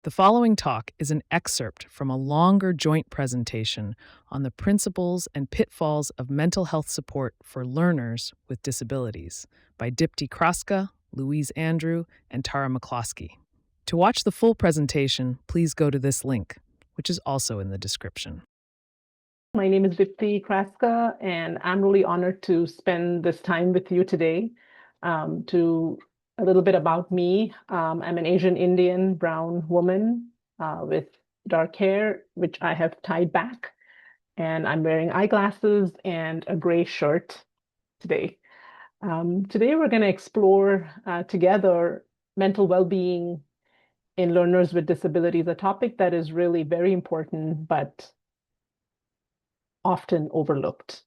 The following talk is an excerpt from a longer joint presentation on the principles and pitfalls of mental health support for learners with disabilities by Dipti Chrastka, Louise Andrew, and Tara McCloskey. To watch the full presentation, please go to this link, which is also in the description. My name is Dipti Chrastka, and I'm really honored to spend this time with you today. A little bit about me. I'm an Asian Indian brown woman with dark hair, which I have tied back, and I'm wearing eyeglasses and a gray shirt today. Today we're going to explore together mental well-being in learners with disabilities, a topic that is really very important, but often overlooked.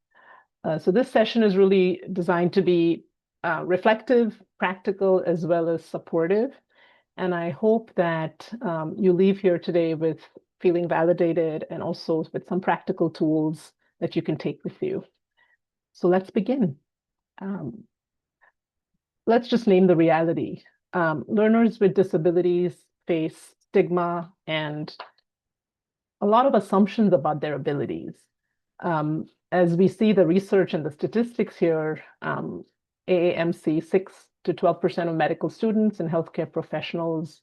So this session is really designed to be reflective, practical, as well as supportive. And I hope that you leave here today with feeling validated and also with some practical tools that you can take with you. So let's begin. Let's just name the reality. Learners with disabilities face stigma and a lot of assumptions about their abilities. As we see the research and the statistics here, AAMC 6 to 12% of medical students and healthcare professionals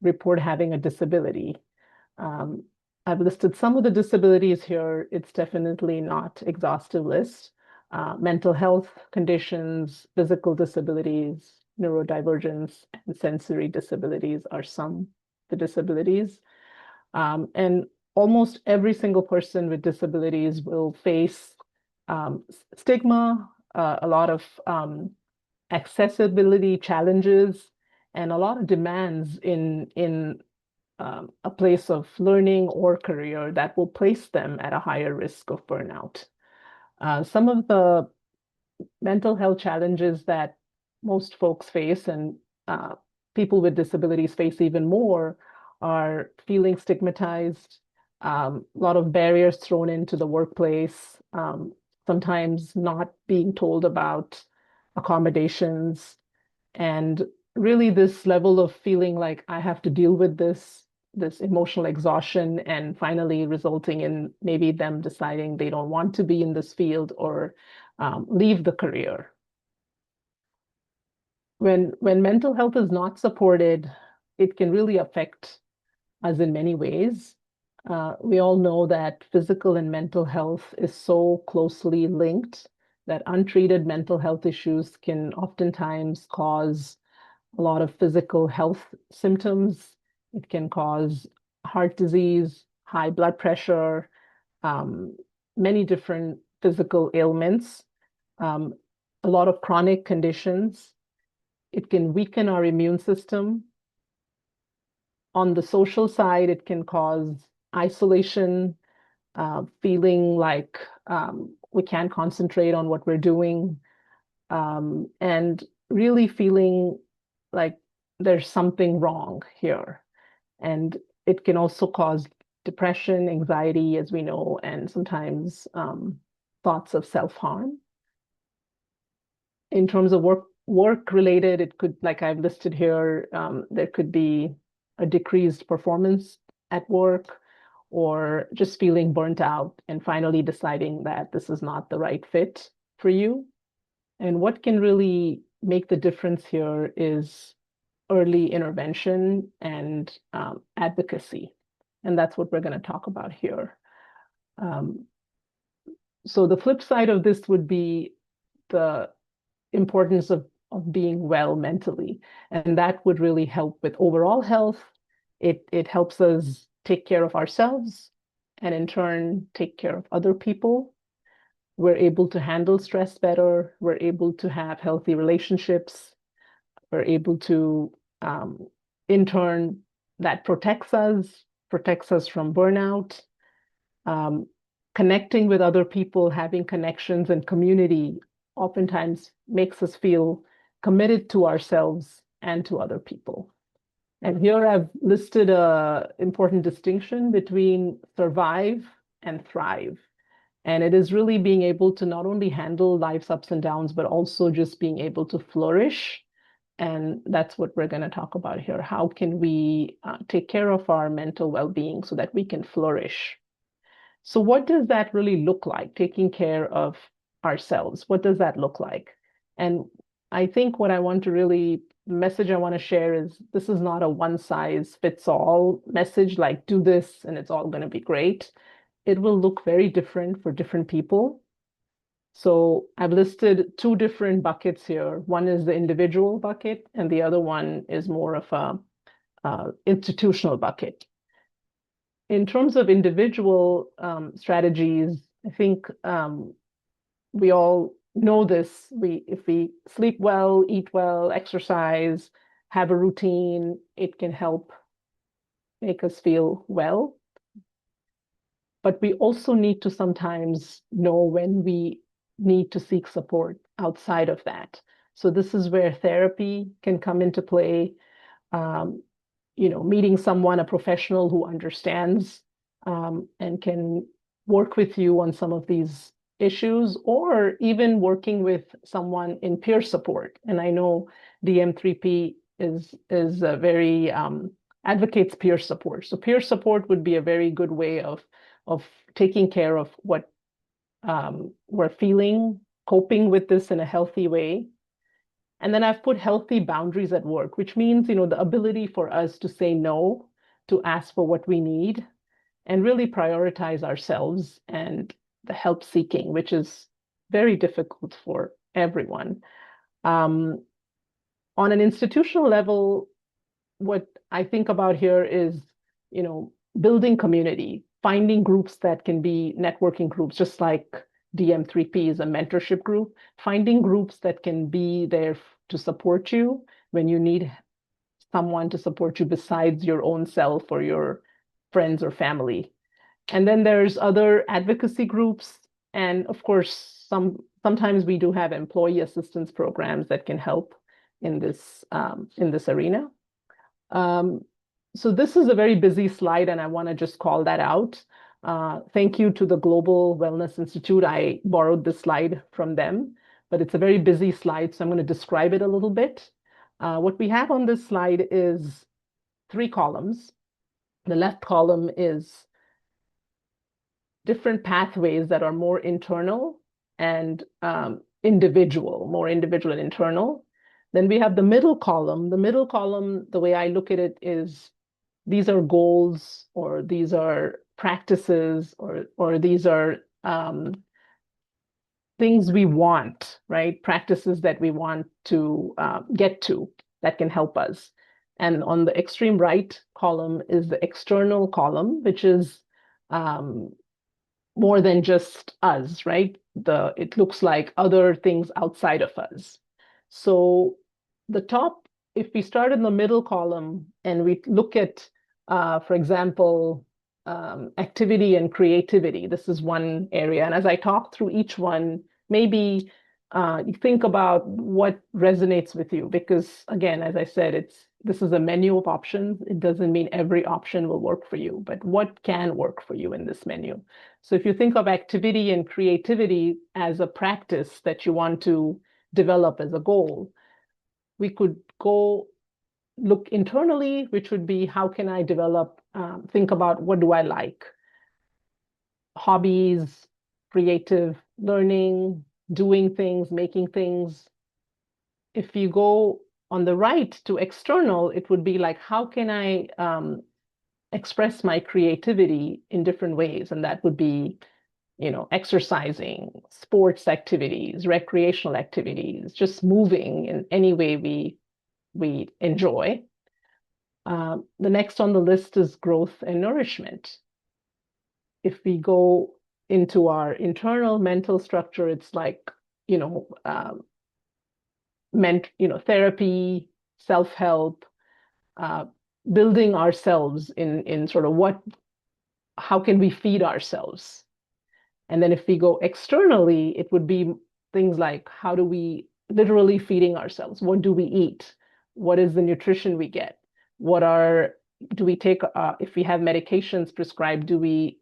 report having a disability. I've listed some of the disabilities here. It's definitely not an exhaustive list. Mental health conditions, physical disabilities, neurodivergence, and sensory disabilities are some of the disabilities. And almost every single person with disabilities will face stigma, a lot of accessibility challenges, and a lot of demands in a place of learning or career that will place them at a higher risk of burnout. Some of the mental health challenges that most folks face and people with disabilities face even more are feeling stigmatized, a lot of barriers thrown into the workplace, sometimes not being told about accommodations, and really this level of feeling like I have to deal with this emotional exhaustion, and finally resulting in maybe them deciding they don't want to be in this field or leave the career. When mental health is not supported, it can really affect us in many ways. We all know that physical and mental health is so closely linked that untreated mental health issues can oftentimes cause a lot of physical health symptoms. It can cause heart disease, high blood pressure, many different physical ailments, a lot of chronic conditions. It can weaken our immune system. On the social side, it can cause isolation, feeling like we can't concentrate on what we're doing, and really feeling like there's something wrong here. And it can also cause depression, anxiety, as we know, and sometimes thoughts of self-harm. In terms of work related, it could, like I've listed here, there could be a decreased performance at work, or just feeling burnt out and finally deciding that this is not the right fit for you. And what can really make the difference here is early intervention and advocacy. And that's what we're going to talk about here. So the flip side of this would be the importance of being well mentally. And that would really help with overall health. It helps us take care of ourselves and in turn take care of other people. We're able to handle stress better. We're able to have healthy relationships. We're able to, in turn, that protects us from burnout. Connecting with other people, having connections and community oftentimes makes us feel committed to ourselves and to other people. And here I've listed an important distinction between survive and thrive. And it is really being able to not only handle life's ups and downs, but also just being able to flourish And that's what we're going to talk about here. How can we take care of our mental well-being so that we can flourish? So what does that really look like, taking care of ourselves? What does that look like? And I think what I want to really, message I want to share is this is not a one-size-fits-all message, like do this and it's all going to be great. It will look very different for different people. So I've listed two different buckets here. One is the individual bucket, and the other one is more of a institutional bucket. In terms of individual strategies, I think we all know this. If we sleep well, eat well, exercise, have a routine, it can help make us feel well. But we also need to sometimes know when we need to seek support outside of that. So this is where therapy can come into play. Meeting someone, a professional who understands and can work with you on some of these issues, or even working with someone in peer support. And I know DM3P is very advocates peer support. So peer support would be a very good way of taking care of what we're feeling, coping with this in a healthy way. And then I've put healthy boundaries at work, which means, the ability for us to say no, to ask for what we need, and really prioritize ourselves and the help seeking, which is very difficult for everyone. On an institutional level, what I think about here is, building community, finding groups that can be networking groups, just like DM3P is a mentorship group, finding groups that can be there to support you when you need someone to support you besides your own self or your friends or family. And then there's other advocacy groups. And of course, sometimes we do have employee assistance programs that can help in this arena. So this is a very busy slide, and I want to just call that out. Thank you to the Global Wellness Institute. I borrowed this slide from them, but it's a very busy slide, so I'm going to describe it a little bit. What we have on this slide is 3 columns. The left column is different pathways that are more internal and individual, more individual and internal. Then we have the middle column. The middle column, the way I look at it is these are goals, or these are practices, or these are things we want, right? Practices that we want to get to that can help us. And on the extreme right column is the external column, which is more than just us, right? It looks like other things outside of us. So the top, if we start in the middle column and we look at, for example, activity and creativity, this is one area. And as I talk through each one, maybe you think about what resonates with you, because again, as I said, this is a menu of options. It doesn't mean every option will work for you, but what can work for you in this menu? So if you think of activity and creativity as a practice that you want to develop as a goal, we could go look internally, which would be how can I develop, think about what do I like? Hobbies, creative learning, doing things, making things. If you go on the right to external, it would be like, how can I express my creativity in different ways? And that would be, exercising, sports activities, recreational activities, just moving in any way we enjoy. The next on the list is growth and nourishment. If we go into our internal mental structure, it's like, therapy, self-help, building ourselves in sort of how can we feed ourselves? And then if we go externally, it would be things like, how do we literally feeding ourselves? What do we eat? What is the nutrition we get? Do we take, if we have medications prescribed, do we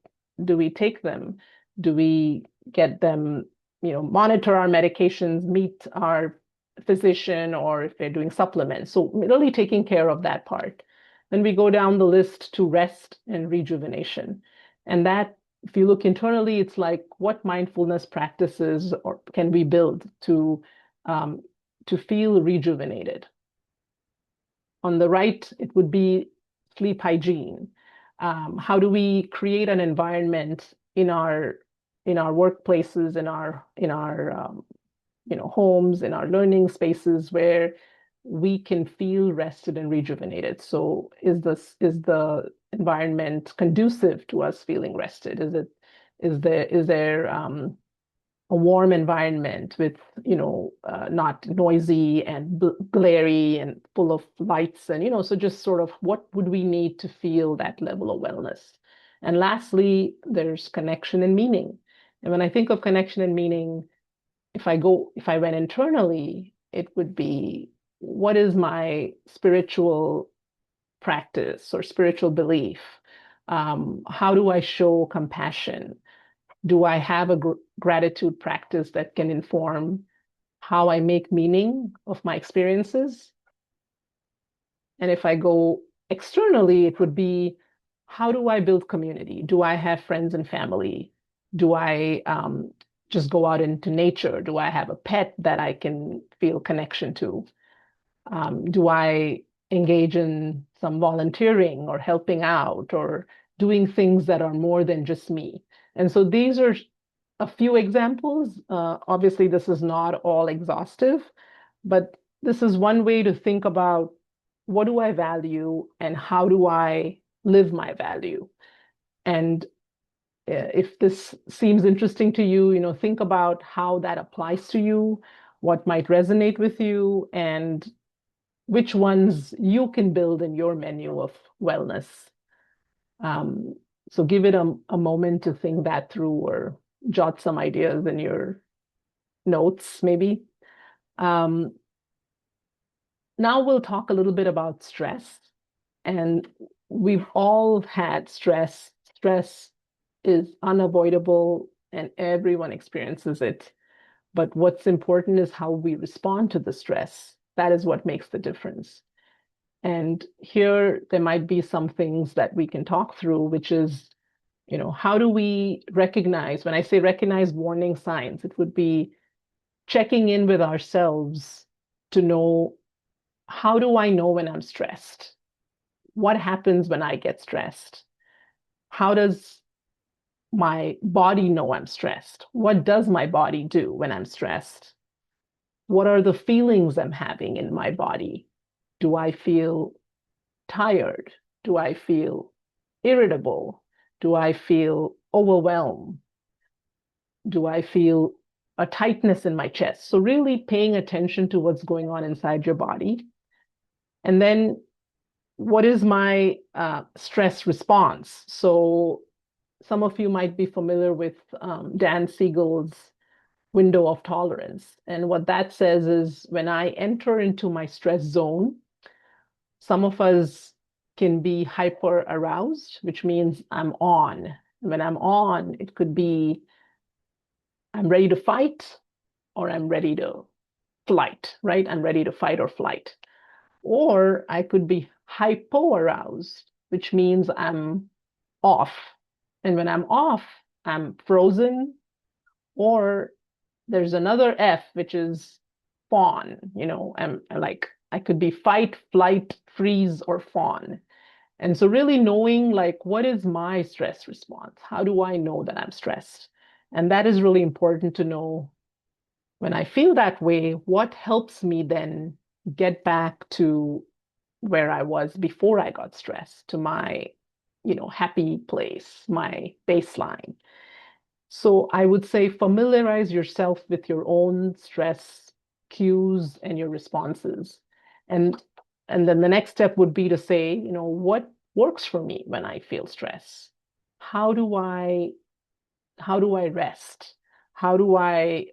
take them? Do we get them, monitor our medications, meet our physician or if they're doing supplements. So really taking care of that part. Then we go down the list to rest and rejuvenation. And that, if you look internally, it's like what mindfulness practices or can we build to feel rejuvenated. On the right, it would be sleep hygiene. How do we create an environment in our workplaces, in our homes, in our learning spaces where we can feel rested and rejuvenated? So is the environment conducive to us feeling rested? Is there a warm environment with not noisy and glary and full of lights, and so just sort of what would we need to feel that level of wellness? And lastly, there's connection and meaning. And when I think of connection and meaning, if I went internally, it would be, what is my spiritual practice or spiritual belief? How do I show compassion? Do I have a gratitude practice that can inform how I make meaning of my experiences? And if I go externally, it would be, how do I build community? Do I have friends and family? Do I just go out into nature? Do I have a pet that I can feel connection to? Do I engage in some volunteering or helping out or doing things that are more than just me? And so these are a few examples. Obviously, this is not all exhaustive, but this is one way to think about, what do I value and how do I live my value? And if this seems interesting to you, think about how that applies to you, what might resonate with you, and which ones you can build in your menu of wellness. So give it a moment to think that through, or jot some ideas in your notes, maybe. Now we'll talk a little bit about stress. And we've all had stress. Stress is unavoidable and everyone experiences it. But what's important is how we respond to the stress. That is what makes the difference. And here there might be some things that we can talk through, which is, how do we recognize? When I say recognize warning signs, it would be checking in with ourselves to know, how do I know when I'm stressed? What happens when I get stressed? How does my body know I'm stressed? What does my body do when I'm stressed? What are the feelings I'm having in my body? Do I feel tired? Do I feel irritable? Do I feel overwhelmed? Do I feel a tightness in my chest? So really paying attention to what's going on inside your body. And then, what is my stress response? So some of you might be familiar with Dan Siegel's window of tolerance. And what that says is, when I enter into my stress zone, some of us can be hyper aroused, which means I'm on. When I'm on, it could be I'm ready to fight or I'm ready to flight, right? I'm ready to fight or flight. Or I could be hypo-aroused, which means I'm off. And when I'm off, I'm frozen, or there's another F, which is fawn. I'm like, I could be fight, flight, freeze, or fawn. And so really knowing, like, what is my stress response? How do I know that I'm stressed? And that is really important to know. When I feel that way, what helps me then get back to where I was before I got stressed, to my, happy place, my baseline. So I would say familiarize yourself with your own stress cues and your responses. And then the next step would be to say, what works for me when I feel stress? How do I rest? How do I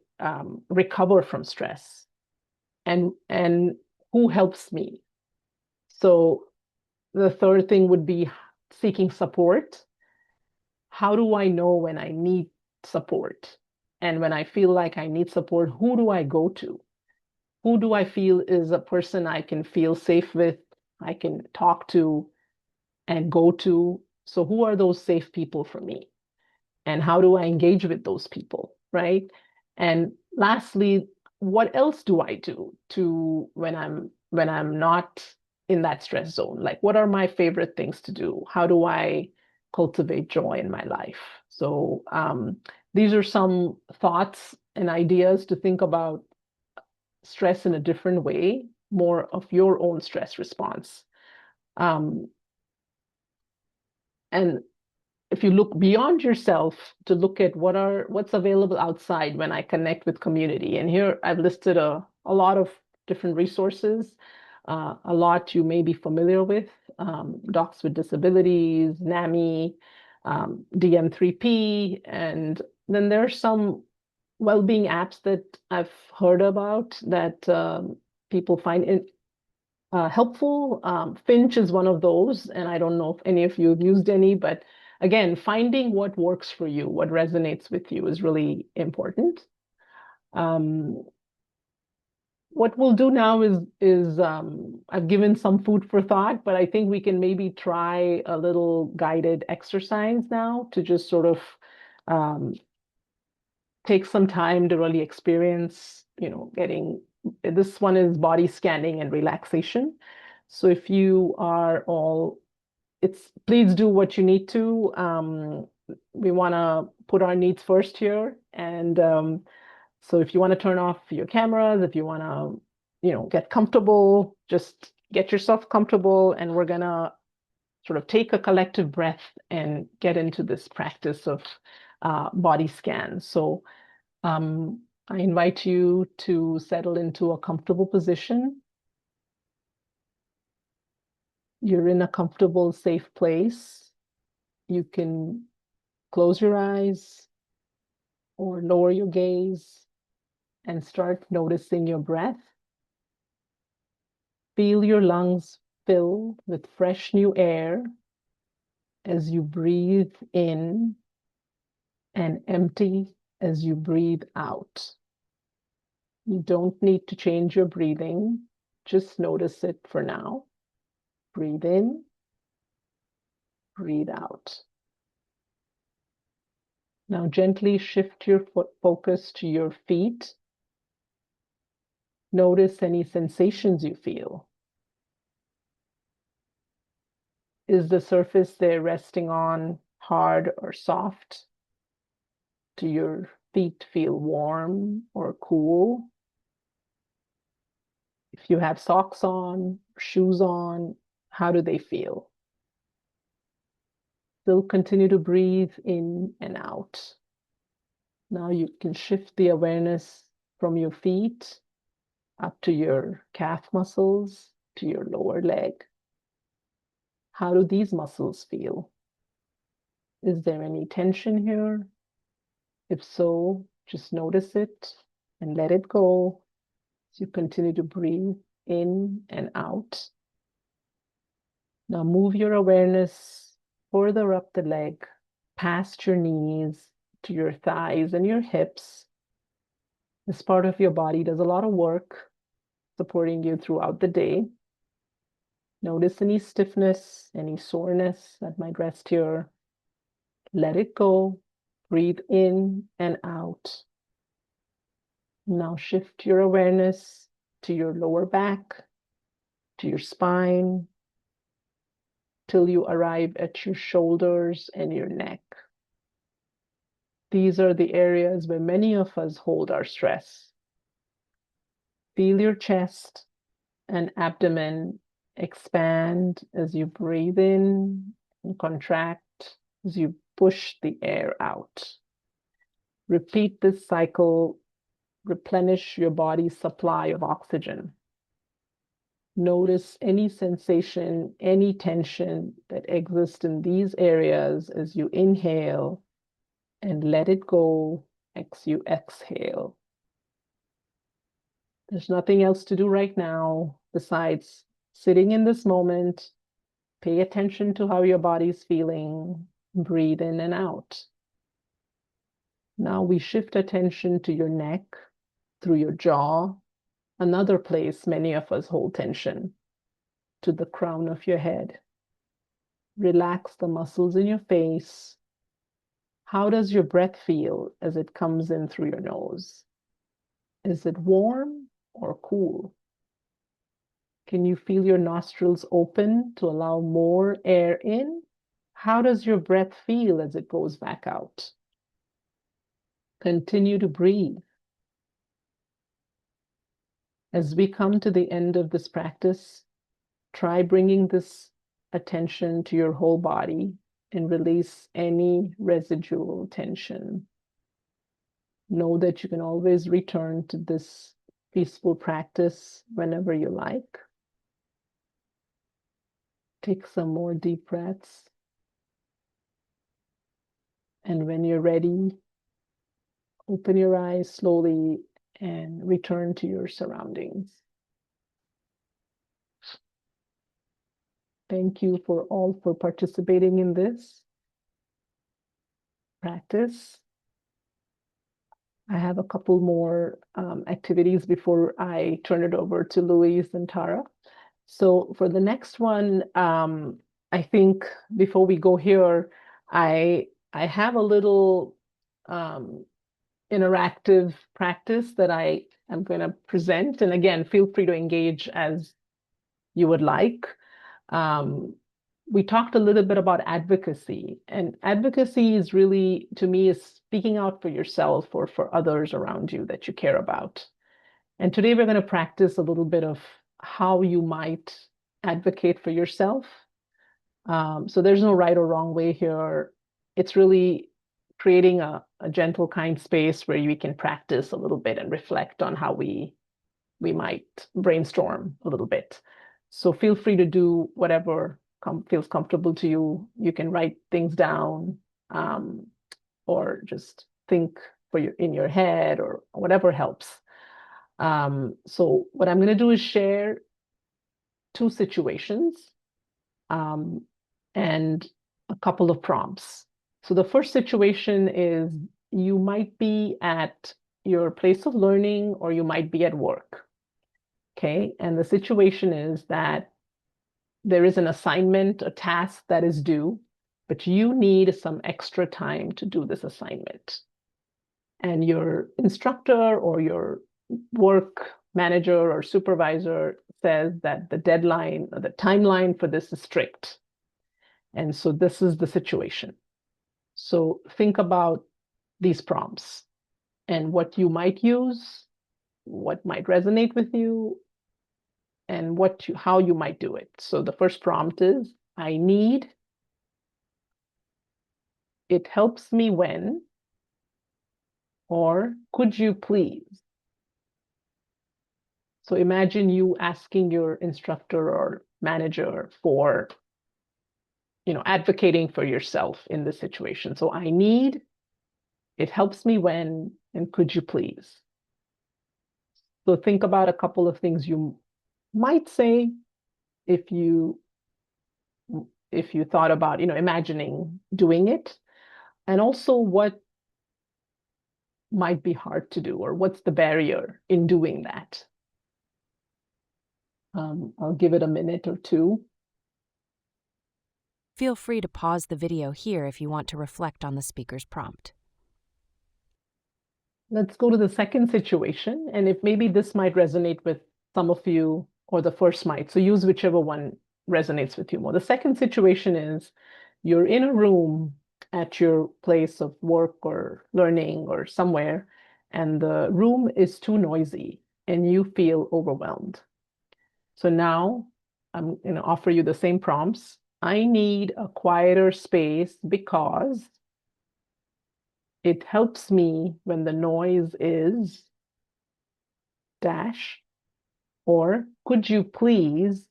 recover from stress? And who helps me? So the third thing would be seeking support. How do I know when I need support? And when I feel like I need support, who do I go to? Who do I feel is a person I can feel safe with, I can talk to and go to? So who are those safe people for me? And how do I engage with those people, right? And lastly, what else do I do to when I'm not in that stress zone? Like, what are my favorite things to do? How do I cultivate joy in my life? So these are some thoughts and ideas to think about stress in a different way, more of your own stress response. Um, and if you look beyond yourself to look at what's available outside when I connect with community. And here I've listed a lot of different resources, a lot you may be familiar with, Docs with Disabilities, NAMI, DM3P, and then there's some well-being apps that I've heard about that people find helpful. Finch is one of those, and I don't know if any of you have used any, but again, finding what works for you, what resonates with you is really important. What we'll do now is I've given some food for thought, but I think we can maybe try a little guided exercise now to just sort of um, take some time to really experience, getting this one is body scanning and relaxation. So if you are all, please do what you need to. We want to put our needs first here. And so if you want to turn off your cameras, if you want to, get comfortable, just get yourself comfortable. And we're going to sort of take a collective breath and get into this practice of body scan. So I invite you to settle into a comfortable position. You're in a comfortable, safe place. You can close your eyes or lower your gaze and start noticing your breath. Feel your lungs fill with fresh new air as you breathe in and empty as you breathe out. You don't need to change your breathing. Just notice it for now. Breathe in, breathe out. Now gently shift your focus to your feet. Notice any sensations you feel. Is the surface they're resting on hard or soft? Do your feet feel warm or cool? If you have socks on, shoes on, how do they feel? Still continue to breathe in and out. Now you can shift the awareness from your feet up to your calf muscles, to your lower leg. How do these muscles feel? Is there any tension here? If so, just notice it and let it go as you continue to breathe in and out. Now move your awareness further up the leg, past your knees, to your thighs and your hips. This part of your body does a lot of work supporting you throughout the day. Notice any stiffness, any soreness that might rest here. Let it go. Breathe in and out. Now shift your awareness to your lower back, to your spine, till you arrive at your shoulders and your neck. These are the areas where many of us hold our stress. Feel your chest and abdomen expand as you breathe in and contract as you push the air out. Repeat this cycle. Replenish your body's supply of oxygen. Notice any sensation, any tension that exists in these areas as you inhale and let it go as you exhale. There's nothing else to do right now besides sitting in this moment. Pay attention to how your body's feeling. Breathe in and out. Now we shift attention to your neck, through your jaw, another place many of us hold tension, to the crown of your head. Relax the muscles in your face. How does your breath feel as it comes in through your nose? Is it warm or cool? Can you feel your nostrils open to allow more air in? How does your breath feel as it goes back out? Continue to breathe. As we come to the end of this practice, try bringing this attention to your whole body and release any residual tension. Know that you can always return to this peaceful practice whenever you like. Take some more deep breaths. And when you're ready, open your eyes slowly and return to your surroundings. Thank you for all for participating in this practice. I have a couple more activities before I turn it over to Louise and Tara. So for the next one, I think before we go here, I have a little interactive practice that I am going to present. And again, feel free to engage as you would like. We talked a little bit about advocacy, and advocacy is really, to me, is speaking out for yourself or for others around you that you care about. And today we're going to practice a little bit of how you might advocate for yourself. So there's no right or wrong way here. It's really creating a gentle, kind space where we can practice a little bit and reflect on how we might brainstorm a little bit. So feel free to do whatever feels comfortable to you. You can write things down or just think in your head or whatever helps. So what I'm going to do is share two situations and a couple of prompts. So the first situation is you might be at your place of learning or you might be at work. Okay, and the situation is that there is an assignment, a task that is due, but you need some extra time to do this assignment. And your instructor or your work manager or supervisor says that the deadline or the timeline for this is strict. And so this is the situation. So think about these prompts and what you might use, what might resonate with you, and how you might do it. So the first prompt is, I need, it helps me when, or could you please? So imagine you asking your instructor or manager for, advocating for yourself in this situation. So I need, it helps me when, and could you please? So think about a couple of things you might say if you thought about, imagining doing it, and also what might be hard to do, or what's the barrier in doing that. I'll give it a minute or two. Feel free to pause the video here if you want to reflect on the speaker's prompt. Let's go to the second situation, and if maybe this might resonate with some of you, or the first might, so use whichever one resonates with you more. The second situation is you're in a room at your place of work or learning or somewhere, and the room is too noisy and you feel overwhelmed. So now I'm going to offer you the same prompts. I need a quieter space because it helps me when the noise is dash, or could you please,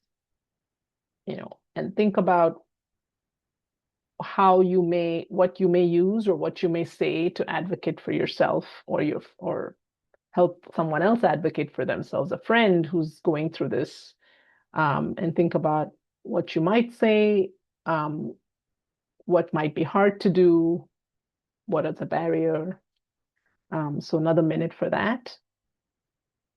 and think about what you may use or what you may say to advocate for yourself or help someone else advocate for themselves, a friend who's going through this, and think about what you might say, what might be hard to do, what is the barrier. So another minute for that.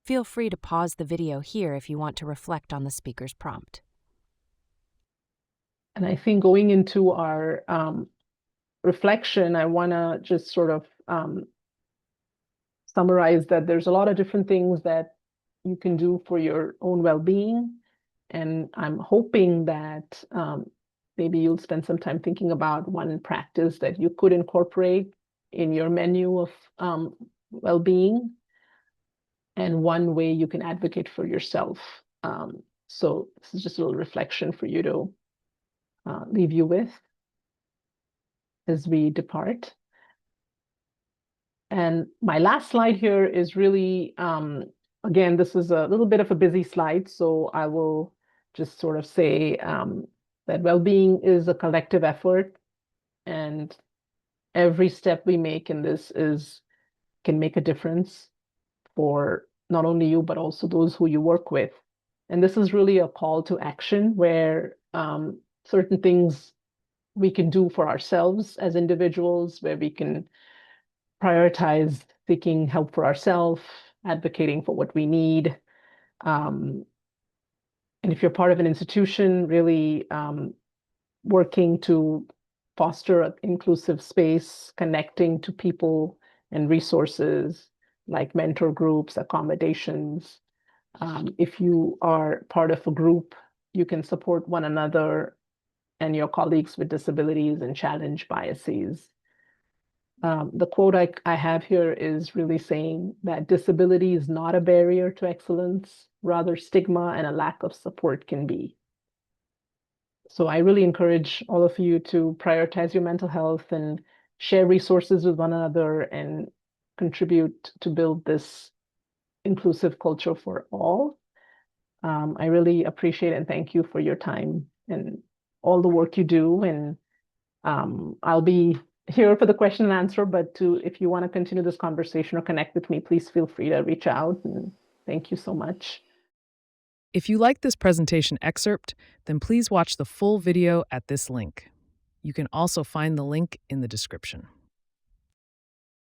Feel free to pause the video here if you want to reflect on the speaker's prompt. And I think going into our reflection, I want to just sort of summarize that there's a lot of different things that you can do for your own well-being. And I'm hoping that maybe you'll spend some time thinking about one practice that you could incorporate in your menu of well-being, and one way you can advocate for yourself. So this is just a little reflection for you to leave you with as we depart. And my last slide here is really, again, this is a little bit of a busy slide, so I will just sort of say that well-being is a collective effort, and every step we make in this can make a difference for not only you, but also those who you work with. And this is really a call to action where certain things we can do for ourselves as individuals, where we can prioritize seeking help for ourselves, advocating for what we need. And if you're part of an institution, really working to foster an inclusive space, connecting to people and resources like mentor groups, accommodations. If you are part of a group, you can support one another and your colleagues with disabilities and challenge biases. The quote I have here is really saying that disability is not a barrier to excellence, rather stigma and a lack of support can be. So I really encourage all of you to prioritize your mental health and share resources with one another and contribute to build this inclusive culture for all. I really appreciate and thank you for your time and all the work you do. And I'll be here for the question and answer, but if you want to continue this conversation or connect with me, please feel free to reach out. And thank you so much. If you like this presentation excerpt, then please watch the full video at this link. You can also find the link in the description.